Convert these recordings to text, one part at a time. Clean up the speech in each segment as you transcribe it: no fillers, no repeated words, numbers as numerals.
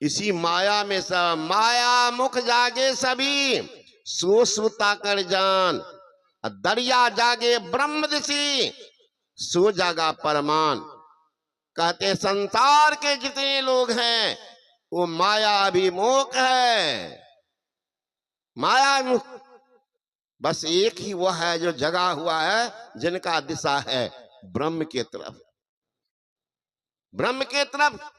इसी माया में सब माया मुख जागे सभी, सो सुता कर जान। दरिया जागे ब्रह्म ऋषि, सो जागा परमान। कहते संसार के जितने लोग हैं वो माया अभिमुख है। माया मुख बस एक ही वह है जो जगा हुआ है, जिनका दिशा है ब्रह्म के तरफ। ब्रह्म के तरफ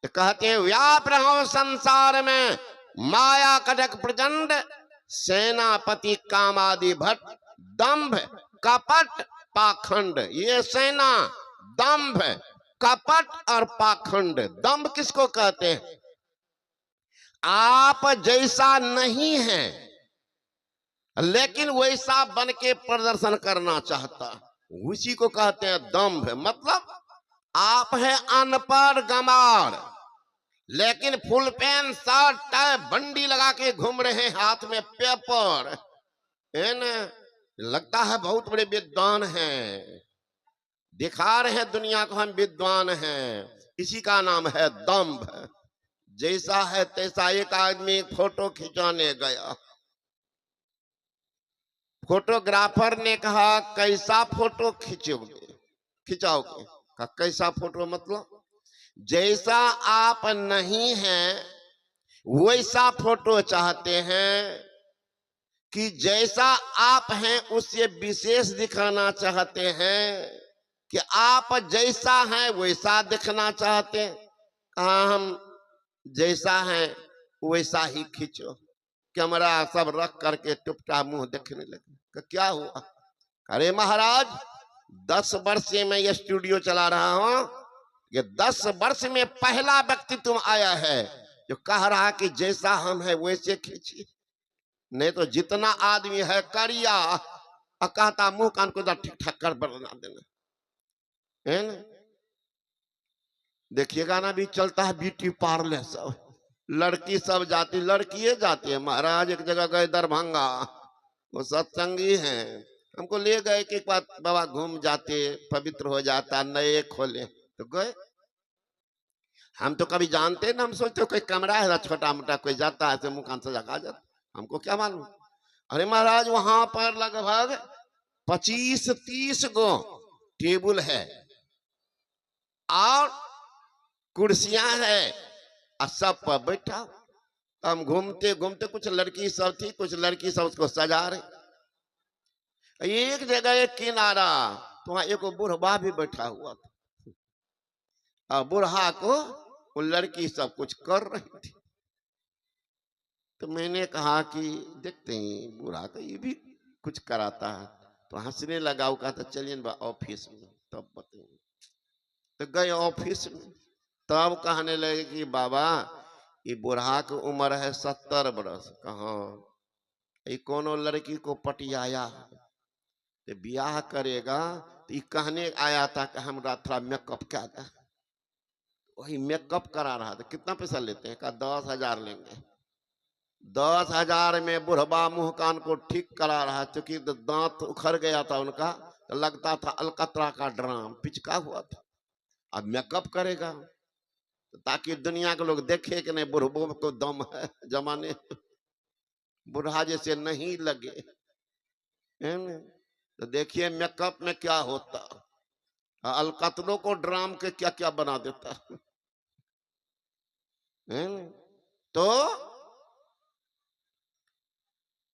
कहते हैं व्याप रहो संसार में, माया कटक प्रचंड, सेनापति कामादि भट्ट, दंभ कपट पाखंड। ये सेना दंभ कपट और पाखंड। दंभ किसको कहते हैं? आप जैसा नहीं है लेकिन वैसा बन के प्रदर्शन करना चाहता, उसी को कहते हैं दंभ। मतलब आप है अनपढ़ गमार, लेकिन फुल पैंट शर्ट टाई बंडी लगा के घूम रहे हैं, हाथ में पेपर है ना, लगता है बहुत बड़े विद्वान हैं, दिखा रहे हैं दुनिया को हम विद्वान हैं। इसी का नाम है दंभ। जैसा है तैसा। एक आदमी फोटो खिंचाने गया, फोटोग्राफर ने कहा कैसा फोटो खिंचाओगे? कहा कैसा फोटो? मतलब जैसा आप नहीं हैं वैसा फोटो चाहते हैं कि जैसा आप हैं उससे विशेष दिखाना चाहते हैं कि आप जैसा हैं वैसा दिखना चाहते हैं? कहा हम जैसा है वैसा ही खींचो। कैमरा सब रख करके टुपटा मुंह देखने लगे। क्या हुआ? अरे महाराज 10 वर्ष से मैं ये स्टूडियो चला रहा हूं, ये 10 वर्ष में पहला व्यक्ति तुम आया है जो कह रहा कि जैसा हम है वैसे खींचिए। नहीं तो जितना आदमी है करिया कहता मुंह कान को ठीक ठाक कर बना देना है ना। देखिएगा ना भी चलता है ब्यूटी पार्लर, सब लड़की सब जाती, लड़कियां जाती है। महाराज एक जगह गए दरभंगा, वो सत्संगी हैं, हमको ले गए कि एक बार बाबा घूम जाते, पवित्र हो जाता, नए खोले तो गए। हम तो कभी जानते ना, हम सोचते कोई कमरा है छोटा मोटा, कोई जाता है मुंह कान सजा के जाता, हमको क्या मालूम। अरे महाराज वहां पर लगभग 25-30 गो टेबल है और कुर्सियां है और सब पर बैठा। हम घूमते घूमते कुछ लड़की सब थी, कुछ लड़की सब उसको सजा रही। एक जगह एक किनारा तो वहां एक बूढ़ा भी बैठा हुआ था और बूढ़ा को वो लड़की सब कुछ कर रही थी। तो मैंने कहा कि देखते हैं बूढ़ा का ये भी कुछ कराता है। तो हंसने लगा, वो कहता चलिए ऑफिस में तब बताएंगे। तो गए ऑफिस में, तब कहने लगे कि बाबा ये बूढ़ा की उम्र है 70 बरस। कहा ये कोनो लड़की को पटियाया तो ब्याह करेगा, तो ये कहने आया था कि हमरा थोड़ा मेकअप क्या था। वही मेकअप करा रहा था। कितना पैसा लेते हैं? कहा 10,000 लेंगे। 10,000 में बुढ़बा मुंह कान को ठीक करा रहा, क्योंकि दांत उखड़ गया था उनका, तो लगता था अलकतरा का ड्राम पिचका हुआ था। अब मेकअप करेगा ताकि दुनिया के लोग देखे कि नहीं बुढ़बो को दम है, जमाने बुढ़ा जैसे नहीं लगे। तो देखिए मेकअप में क्या होता, अलकतरों को ड्राम के क्या क्या बना देता है। तो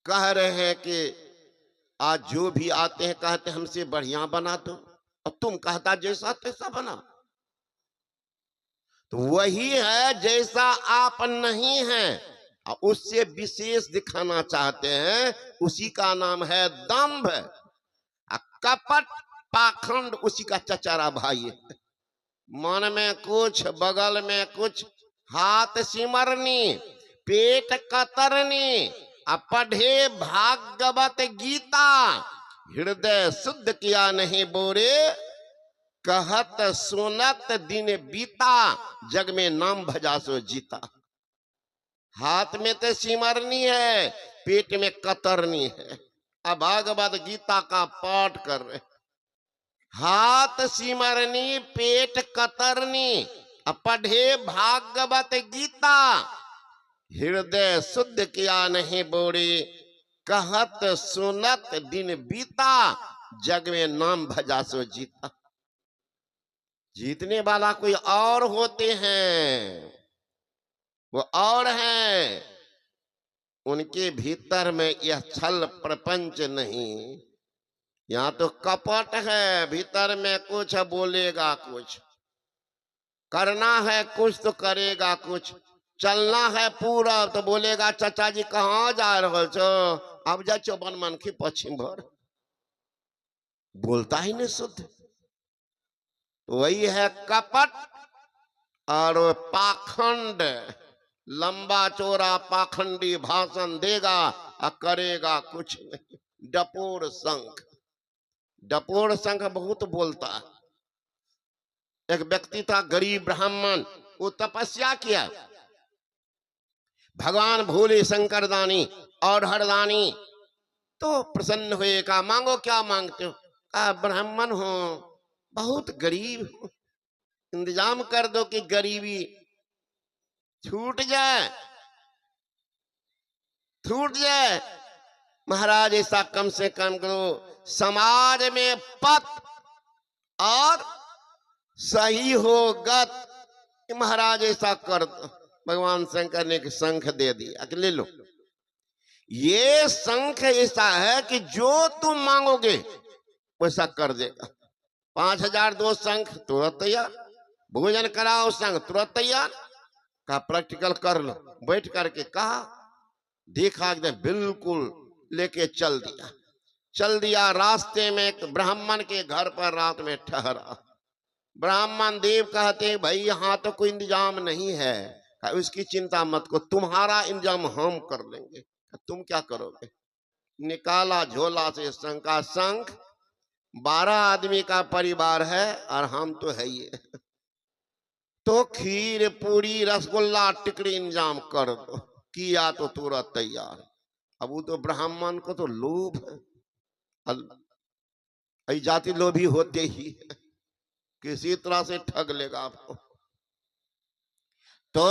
कह रहे हैं कि आज जो भी आते हैं कहते हमसे बढ़िया बना दो, और तुम कहता जैसा तैसा बना। तो वही है जैसा आप नहीं हैं और उससे विशेष दिखाना चाहते हैं, उसी का नाम है दंभ। कपट पाखंड उसी का चचरा भाई है। मन में कुछ, बगल में कुछ, हाथ सिमरनी, पेट कतरनी, पढ़े भागवत गीता, हृदय शुद्ध किया नहीं बोरे, कहत सुनत दिन बीता, जग में नाम भजा सो जीता। हाथ में तो सिमरनी है, पेट में कतरनी है। अब भागवत गीता का पाठ कर रहे, हाथ सिमरनी पेट कतरनी, पढ़े भागवत गीता, हृदय शुद्ध किया नहीं बोरे, कहत सुनत दिन बीता, जग में नाम भजा सो जीता। जीतने वाला कोई और होते हैं, वो और हैं, उनके भीतर में यह छल प्रपंच नहीं। यहाँ तो कपट है, भीतर में कुछ बोलेगा कुछ, करना है कुछ तो करेगा कुछ, चलना है पूरा तो बोलेगा चाचा जी कहाँ जा रहे छो, अब जा चो बनमनखी पश्चिम भर, बोलता ही नहीं शुद्ध। तो वही है कपट और पाखंड, लंबा चौड़ा पाखंडी भाषण देगा और करेगा कुछ नहीं। डपोर संख, डपोर संख बहुत बोलता है। एक व्यक्ति था गरीब ब्राह्मण, वो तपस्या किया, भगवान भोले शंकर दानी और हरदानी तो प्रसन्न हुए, कहा मांगो क्या मांगते हो, कहा ब्राह्मण हो, बहुत गरीब हो, इंतजाम कर दो कि गरीबी छूट जाए, छूट जाए। महाराज ऐसा कम से कम करो, समाज में पद और सही हो गत, महाराज ऐसा कर दो। भगवान शंकर ने शंख दे दिया कि ले लो, ये शंख ऐसा है कि जो तुम मांगोगे वैसा कर देगा। 5000 दो शंख तुरंत तैयार, भोजन कराओ संग तुरंत तैयार। कहा प्रैक्टिकल कर लो, बैठ करके कहा, देखा एकदम बिल्कुल, लेके चल दिया, चल दिया। रास्ते में एक ब्राह्मण के घर पर रात में ठहरा। ब्राह्मण देव कहते भाई यहाँ तो कोई इंतजाम नहीं है, उसकी चिंता मत को, तुम्हारा इंतजाम हम कर लेंगे। तुम क्या करोगे? निकाला झोला से शंख का, शंख 12 आदमी का परिवार है और हम तो है ही, तो खीर पूरी रसगुल्ला टिकड़ी इंतजाम कर दो। किया तो तुरंत तैयार। अब वो तो ब्राह्मण को तो लोभ है, जाति लोभी होते ही किसी तरह से ठग लेगा आपको। तो